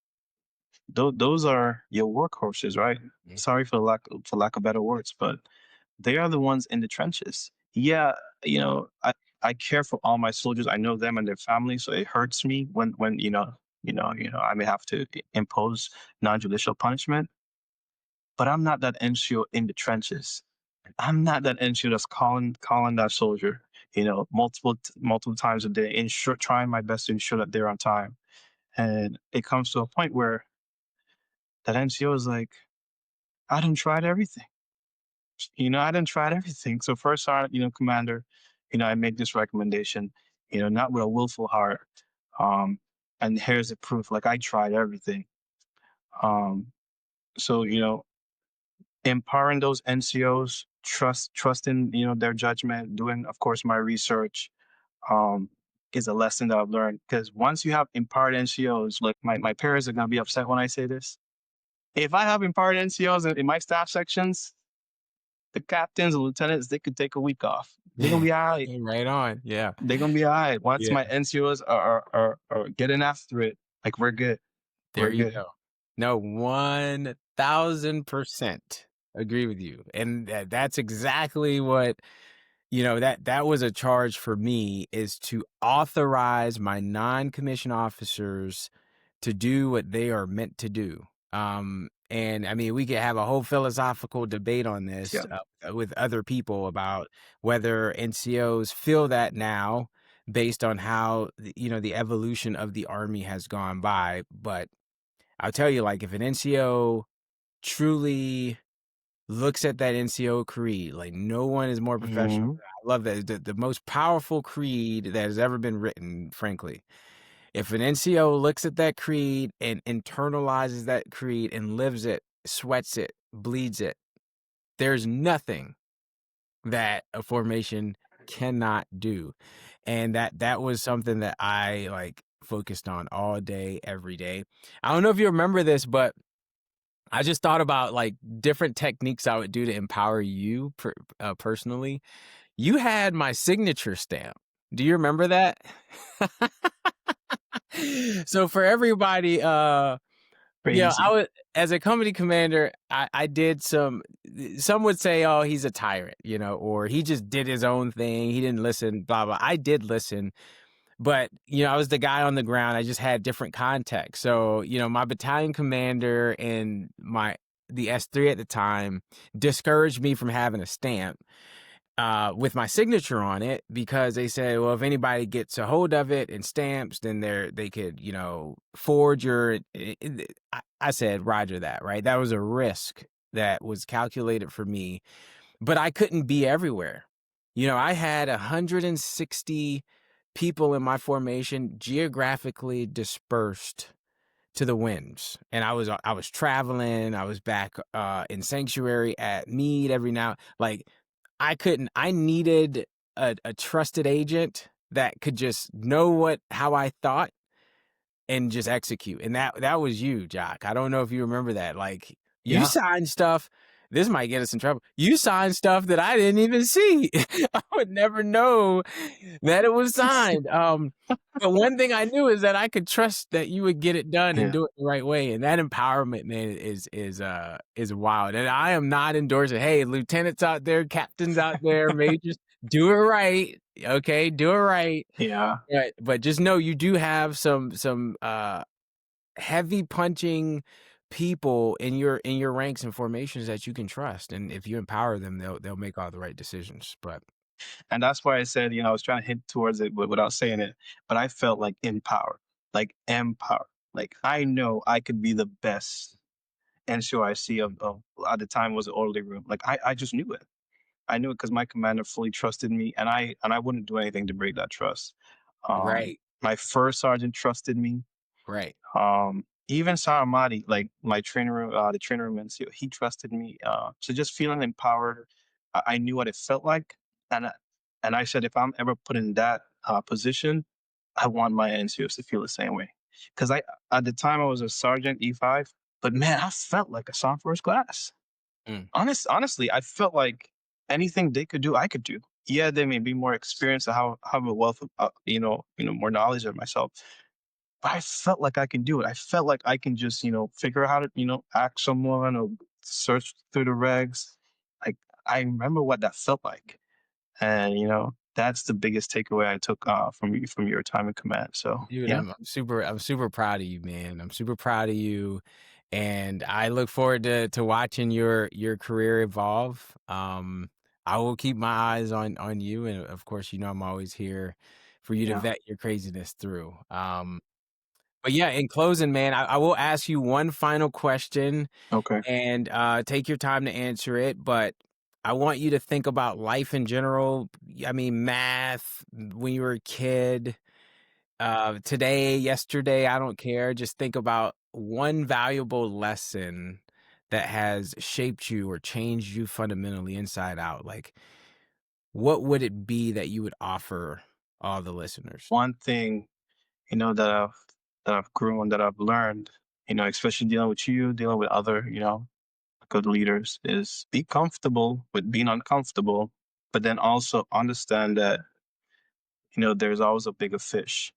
those are your workhorses, right? mm, Sorry for lack of better words, but they are the ones in the trenches. Yeah, I care for all my soldiers. I know them and their families, so it hurts me when I may have to impose non-judicial punishment. But I'm not that NCO in the trenches. I'm not that NCO that's calling that soldier, multiple times a day, trying my best to ensure that they're on time. And it comes to a point where that NCO is like, I done tried everything. I done tried everything. So first sergeant, commander, I made this recommendation, not with a willful heart. Um, and here's the proof. Like I tried everything. Um, so empowering those NCOs, trusting their judgment, doing of course my research, um, is a lesson that I've learned. Because once you have empowered NCOs, like my parents are gonna be upset when I say this. If I have empowered NCOs in my staff sections, the captains and lieutenants they could take a week off. They're gonna be all right. Right on. Yeah. They're gonna be all right. Once Yeah. my NCOs are getting after it, like we're good. There We're you good. go. No, 1000% agree with you. And that's exactly what, that was a charge for me, is to authorize my non-commissioned officers to do what they are meant to do. And I mean, we could have a whole philosophical debate on this Yeah. with other people about whether NCOs feel that now based on how, the evolution of the Army has gone by. But I'll tell you, like, if an NCO truly looks at that NCO creed, like, no one is more professional. Mhm. I love that. It's the most powerful creed that has ever been written, frankly. If an NCO looks at that creed and internalizes that creed and lives it, sweats it, bleeds it, there's nothing that a formation cannot do. And that was something that I, like, focused on all day, every day. I don't know if you remember this, but I just thought about, like, different techniques I would do to empower you personally. You had my signature stamp. Do you remember that? So for everybody, I Crazy. would, as a company commander, I did some would say, oh, he's a tyrant, or he just did his own thing. He didn't listen, blah, blah. I did listen, but, I was the guy on the ground. I just had different context. So, my battalion commander and the S3 at the time discouraged me from having a stamp with my signature on it, because they said, well, if anybody gets a hold of it and stamps, then they could, forge your. I said, Roger that, right? That was a risk that was calculated for me, but I couldn't be everywhere. I had 160 people in my formation geographically dispersed to the winds, and I was traveling. I was back in sanctuary at Meade every now, like, I needed a trusted agent that could just know how I thought and just execute. And that was you, Jock. I don't know if you remember that. Like, you Yeah. signed stuff. This might get us in trouble. You signed stuff that I didn't even see. I would never know that it was signed. But one thing I knew is that I could trust that you would get it done and Yeah. do it the right way. And that empowerment, man, is wild. And I am not endorsing, hey, lieutenants out there, captains out there, majors, do it right. Okay, do it right. Yeah. Right, but just know you do have some heavy punching people in your ranks and formations that you can trust, and if you empower them, they'll make all the right decisions. But And that's why I said, I was trying to hint towards it without saying it, but I felt like empowered, like empowered. Like I know I could be the best NCOIC of at the time was an orderly room. Like I just knew it. I knew it because my commander fully trusted me, and I wouldn't do anything to break that trust. right, My first sergeant trusted me. right, Even Saramati, like my trainer, the trainer room NCO, he trusted me. So just feeling empowered, I knew what it felt like, and I said, if I'm ever put in that position, I want my NCOs to feel the same way. Because I at the time I was a sergeant E5, but man, I felt like a sergeant first class. mm, Honestly, I felt like anything they could do, I could do. Yeah, they may be more experienced, have a wealth of more knowledge of myself, but I felt like I can do it. I felt like I can just, figure out how to, ask someone or search through the regs. Like I remember what that felt like. And, that's the biggest takeaway I took from your time in command. So dude, yeah. I'm super proud of you, man. I'm super proud of you, and I look forward to watching your career evolve. I will keep my eyes on you, and of course, I'm always here for you to Yeah. vet your craziness through. But yeah, in closing, man, I will ask you one final question, Okay. and take your time to answer it. But I want you to think about life in general. I mean, math when you were a kid, today, yesterday, I don't care. Just think about one valuable lesson that has shaped you or changed you fundamentally inside out. Like, what would it be that you would offer all the listeners? One thing, that I've grown, that I've learned, especially dealing with you, dealing with other, good leaders, is be comfortable with being uncomfortable. but then also understand that, there's always a bigger fish.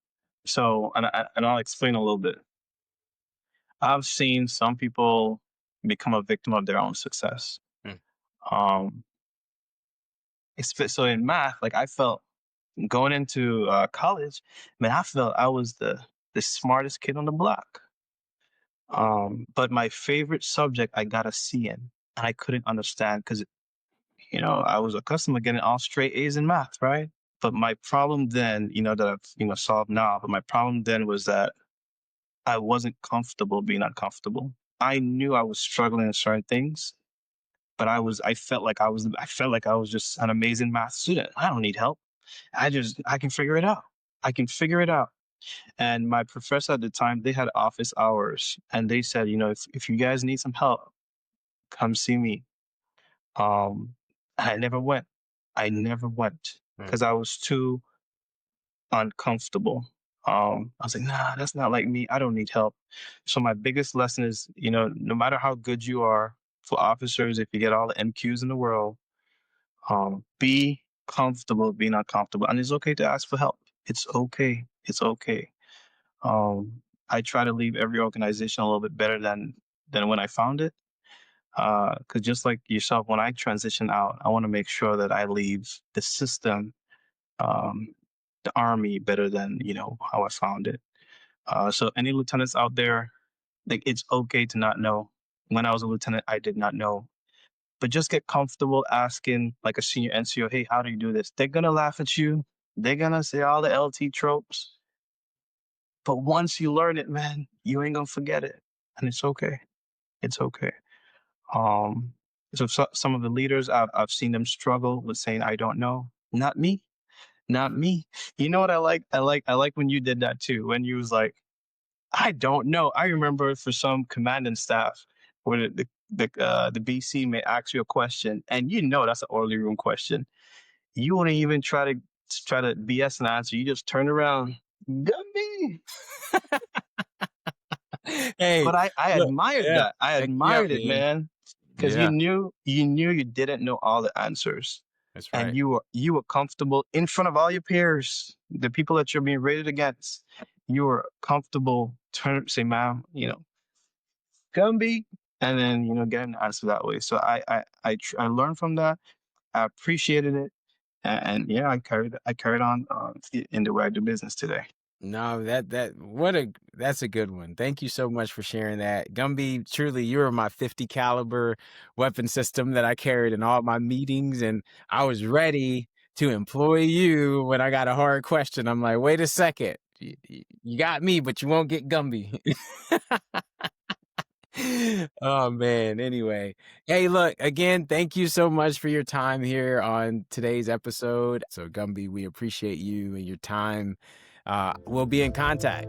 So, and I'll explain a little bit. I've seen some people become a victim of their own success. Mm. Um, so in math, like I felt going into college, man, I felt I was the smartest kid on the block. But my favorite subject I got a C in, and I couldn't understand because I was accustomed to getting all straight A's in math, right? But my problem then, that I've solved now, but my problem then was that I wasn't comfortable being uncomfortable. I knew I was struggling in certain things, but I felt like I was just an amazing math student. I don't need help. I can figure it out. I can figure it out. And my professor at the time, they had office hours, and they said, if you guys need some help, come see me. I never went. I never went Mm. because I was too uncomfortable. I was like, nah, that's not like me. I don't need help. So my biggest lesson is, no matter how good you are for officers, if you get all the MQs in the world, be comfortable being uncomfortable. And it's okay to ask for help. It's okay. It's okay. I try to leave every organization a little bit better than when I found it. Because just like yourself, when I transition out, I want to make sure that I leave the system, um, the army, better than how I found it. So any lieutenants out there, like it's okay to not know. When I was a lieutenant, I did not know, but just get comfortable asking like a senior NCO, "Hey, how do you do this?" They're gonna laugh at you. They're gonna say all the LT tropes, but once you learn it, man, you ain't gonna forget it, and it's okay. It's okay. Um, so some of the leaders I've seen them struggle with saying I don't know. Not me. Not me. You know what I like? I like when you did that too. When you was like, I don't know. I remember for some commanding staff where the BC may ask you a question, and that's an orderly room question. You wouldn't even try to BS an answer. You just turn around, Gumby. Hey, But I look, admired yeah, that. I heck yeah, admired it, man. man, because Yeah, you didn't know all the answers, that's and right. you were comfortable in front of all your peers, the people that you're being rated against. You were comfortable. Say, ma'am, Gumby, and then get an answer that way. So I learned from that. I appreciated it, and yeah, I carried on in the way I do business today. No, that's a good one. Thank you so much for sharing that. Gumby, truly you were my 50 caliber weapon system that I carried in all my meetings, and I was ready to employ you when I got a hard question. I'm like, wait a second. You got me, but you won't get Gumby. Oh man. Anyway, hey, look, again, thank you so much for your time here on today's episode. So Gumby, we appreciate you and your time. We'll be in contact.